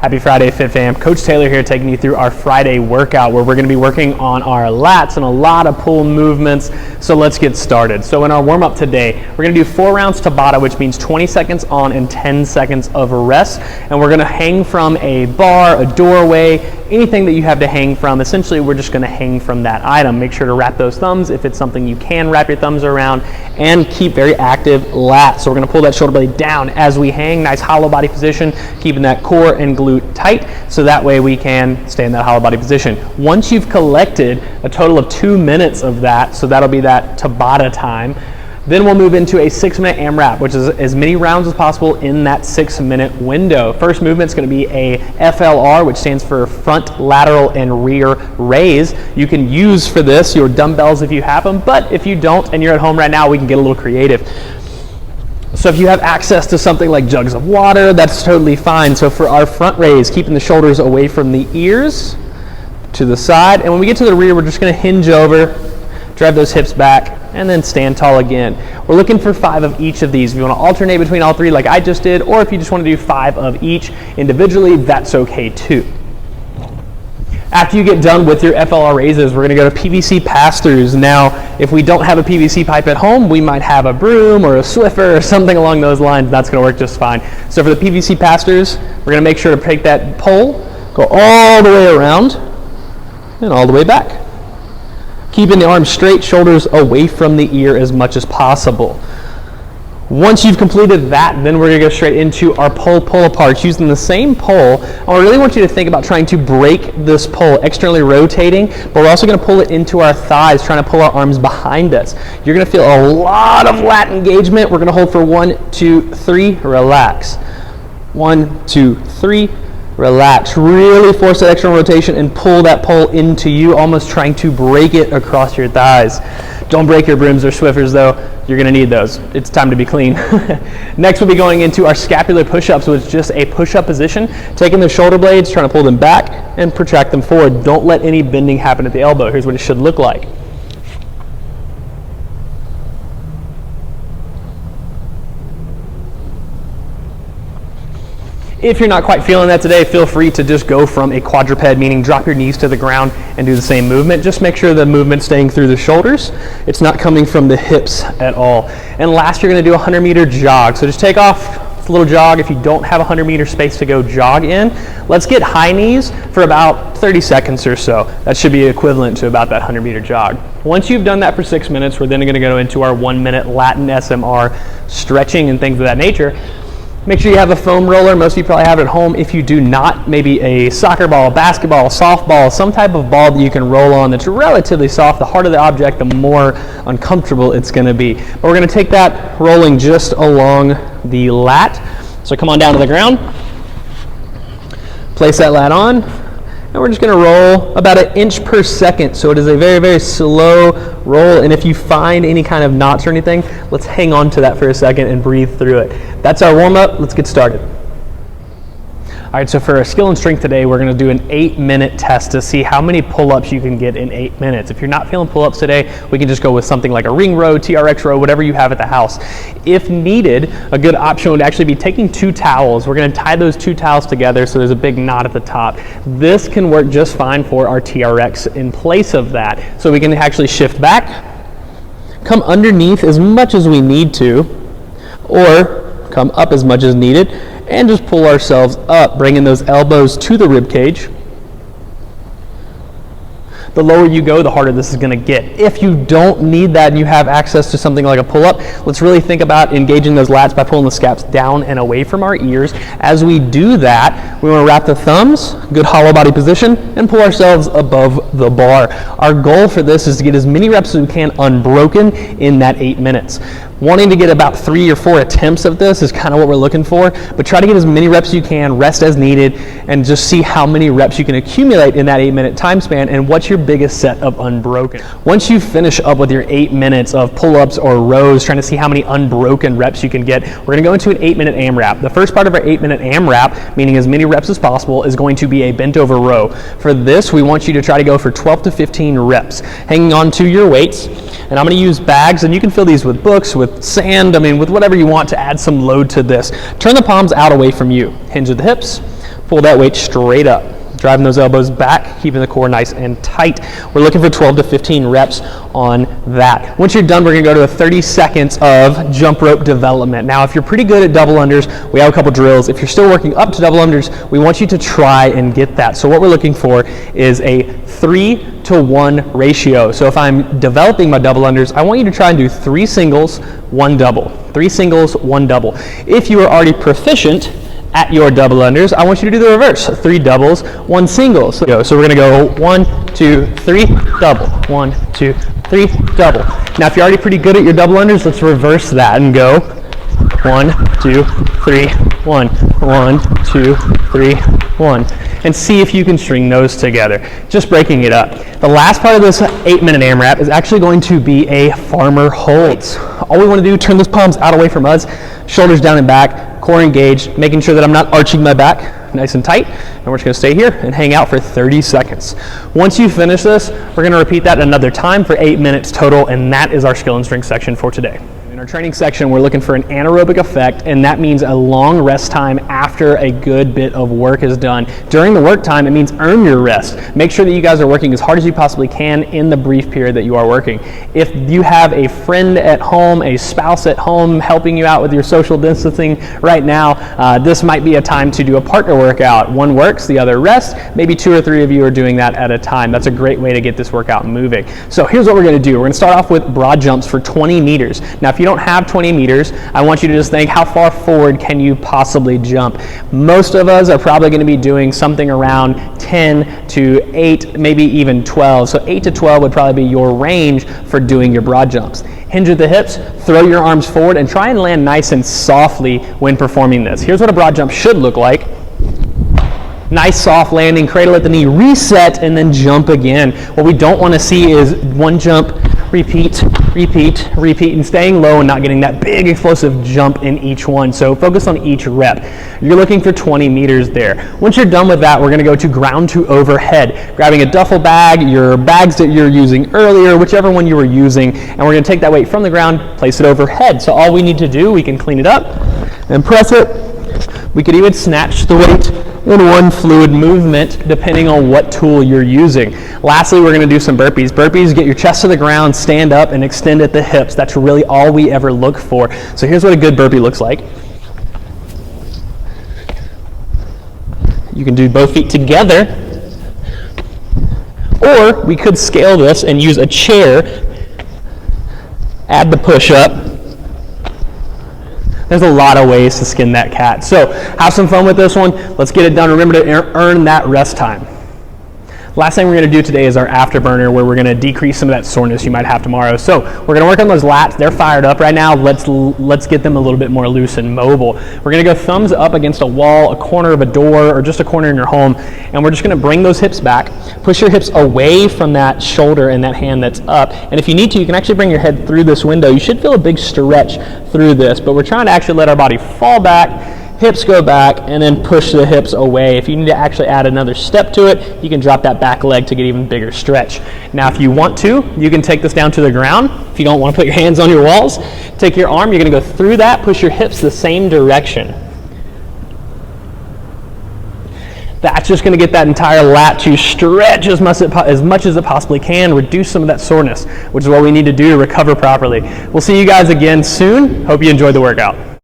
Happy Friday, Fit Fam. Coach Taylor here taking you through our Friday workout where we're going to be working on our lats and a lot of pull movements. So let's get started. So in our warm-up today, we're going to do 4 rounds Tabata, which means 20 seconds on and 10 seconds of rest. And we're going to hang from a bar, a doorway, anything that you have to hang from. Essentially, we're just going to hang from that item. Make sure to wrap those thumbs if it's something you can wrap your thumbs around, and keep very active lats. So we're going to pull that shoulder blade down as we hang, nice hollow body position, keeping that core and glute tight, so that way we can stay in that hollow body position. Once you've collected a total of 2 minutes of that, so that'll be that Tabata time, then we'll move into a 6-minute AMRAP, which is as many rounds as possible in that 6-minute window. First movement is going to be a FLR, which stands for front, lateral, and rear raise. You can use for this your dumbbells if you have them, but if you don't and you're at home right now, we can get a little creative. So if you have access to something like jugs of water, that's totally fine. So for our front raise, keeping the shoulders away from the ears to the side. And when we get to the rear, we're just going to hinge over, drive those hips back, and then stand tall again. We're looking for 5 of each of these. If you want to alternate between all 3 like I just did, or if you just want to do 5 of each individually, that's okay too. After you get done with your FLR raises, we're going to go to PVC pass-throughs. Now, if we don't have a PVC pipe at home, we might have a broom or a Swiffer or something along those lines. That's going to work just fine. So for the PVC pass-throughs, we're going to make sure to take that pole, go all the way around, and all the way back. Keeping the arms straight, shoulders away from the ear as much as possible. Once you've completed that, then we're going to go straight into our pull-apart using the same pole. I really want you to think about trying to break this pole, externally rotating, but we're also going to pull it into our thighs, trying to pull our arms behind us. You're going to feel a lot of lat engagement. We're going to hold for 1, 2, 3, relax. 1, 2, 3, relax. Really force that external rotation and pull that pole into you, almost trying to break it across your thighs. Don't break your brooms or Swiffers though. You're going to need those. It's time to be clean. Next, we'll be going into our scapular push-ups, which is just a push-up position, taking the shoulder blades, trying to pull them back and protract them forward. Don't let any bending happen at the elbow. Here's what it should look like. If you're not quite feeling that today, feel free to just go from a quadruped, meaning drop your knees to the ground and do the same movement. Just make sure the movement's staying through the shoulders. It's not coming from the hips at all. And last, you're going to do a 100-meter jog. So just take off a little jog if you don't have a 100-meter space to go jog in. Let's get high knees for about 30 seconds or so. That should be equivalent to about that 100-meter jog. Once you've done that for 6 minutes, we're then going to go into our 1-minute Latin SMR stretching and things of that nature. Make sure you have a foam roller. Most of you probably have it at home. If you do not, maybe a soccer ball, basketball, softball, some type of ball that you can roll on that's relatively soft. The harder the object, the more uncomfortable it's going to be. But we're going to take that rolling just along the lat. So come on down to the ground. Place that lat on. And we're just going to roll about 1 inch per second. So it is a very, very slow roll. And if you find any kind of knots or anything, let's hang on to that for a second and breathe through it. That's our warm-up. Let's get started. All right, so for our skill and strength today, we're going to do an 8-minute test to see how many pull-ups you can get in 8 minutes. If you're not feeling pull-ups today, we can just go with something like a ring row, TRX row, whatever you have at the house. If needed, a good option would actually be taking 2 towels. We're going to tie those 2 towels together so there's a big knot at the top. This can work just fine for our TRX in place of that. So we can actually shift back, come underneath as much as we need to, or come up as much as needed, and just pull ourselves up, bringing those elbows to the rib cage. The lower you go, the harder this is going to get. If you don't need that and you have access to something like a pull-up, let's really think about engaging those lats by pulling the scaps down and away from our ears. As we do that, we want to wrap the thumbs, good hollow body position, and pull ourselves above the bar. Our goal for this is to get as many reps as we can unbroken in that 8 minutes. Wanting to get about 3 or 4 attempts of this is kind of what we're looking for, but try to get as many reps as you can, rest as needed, and just see how many reps you can accumulate in that 8-minute time span and what's your biggest set of unbroken. Once you finish up with your 8 minutes of pull-ups or rows, trying to see how many unbroken reps you can get, we're going to go into an 8-minute AMRAP. The first part of our 8-minute AMRAP, meaning as many reps as possible, is going to be a bent over row. For this, we want you to try to go for 12 to 15 reps, hanging on to your weights. And I'm going to use bags, and you can fill these with books, with sand, with whatever you want to add some load to this. Turn the palms out away from you. Hinge at the hips. Pull that weight straight up. Driving those elbows back, keeping the core nice and tight. We're looking for 12 to 15 reps on that. Once you're done, we're gonna go to a 30 seconds of jump rope development. Now, if you're pretty good at double unders, we have a couple drills. If you're still working up to double unders, we want you to try and get that. So what we're looking for is a 3-to-1 ratio. So if I'm developing my double unders, I want you to try and do 3 singles, 1 double. 3 singles, 1 double. If you are already proficient at your double unders, I want you to do the reverse. 3 doubles, 1 singles. So we're gonna go 1, 2, 3, double. 1, 2, 3, double. Now if you're already pretty good at your double unders, let's reverse that and go 1, 2, 3, 1. 1, 2, 3, 1. And see if you can string those together. Just breaking it up. The last part of this 8-minute AMRAP is actually going to be a farmer holds. All we want to do, turn those palms out away from us, shoulders down and back, core engaged, making sure that I'm not arching my back nice and tight. And we're just going to stay here and hang out for 30 seconds. Once you finish this, we're going to repeat that another time for 8 minutes total, and that is our skill and strength section for today. In our training section, we're looking for an anaerobic effect, and that means a long rest time after a good bit of work is done. During the work time, it means earn your rest. Make sure that you guys are working as hard as you possibly can in the brief period that you are working. If you have a friend at home, a spouse at home helping you out with your social distancing right now, this might be a time to do a partner workout. One works, the other rests. Maybe 2 or 3 of you are doing that at a time. That's a great way to get this workout moving. So here's what we're going to do. We're going to start off with broad jumps for 20 meters. Now, if you don't have 20 meters, I want you to just think, how far forward can you possibly jump? Most of us are probably going to be doing something around 10 to 8, maybe even 12. So 8 to 12 would probably be your range for doing your broad jumps. Hinge at the hips, throw your arms forward, and try and land nice and softly when performing this. Here's what a broad jump should look like. Nice soft landing, cradle at the knee, reset, and then jump again. What we don't want to see is one jump, repeat, repeat, repeat, and staying low and not getting that big explosive jump in each one. So focus on each rep. You're looking for 20 meters there. Once you're done with that, we're going to go to ground to overhead, grabbing a duffel bag, your bags that you're using earlier, whichever one you were using, and we're going to take that weight from the ground, place it overhead. So all we need to do, we can clean it up and press it. We could even snatch the weight in one fluid movement depending on what tool you're using. Lastly, we're going to do some burpees. Burpees, get your chest to the ground, stand up, and extend at the hips. That's really all we ever look for. So here's what a good burpee looks like. You can do both feet together, or we could scale this and use a chair, add the push-up. There's a lot of ways to skin that cat. So have some fun with this one. Let's get it done. Remember to earn that rest time. Last thing we're going to do today is our afterburner, where we're going to decrease some of that soreness you might have tomorrow. So we're going to work on those lats. They're fired up right now. Let's get them a little bit more loose and mobile. We're going to go thumbs up against a wall, a corner of a door, or just a corner in your home, and we're just going to bring those hips back. Push your hips away from that shoulder and that hand that's up. And if you need to, you can actually bring your head through this window. You should feel a big stretch through this, but we're trying to actually let our body fall back, hips go back, and then push the hips away. If you need to actually add another step to it, you can drop that back leg to get even bigger stretch. Now, if you want to, you can take this down to the ground. If you don't want to put your hands on your walls, take your arm, you're going to go through that, push your hips the same direction. That's just going to get that entire lat to stretch as much as it possibly can, reduce some of that soreness, which is what we need to do to recover properly. We'll see you guys again soon. Hope you enjoyed the workout.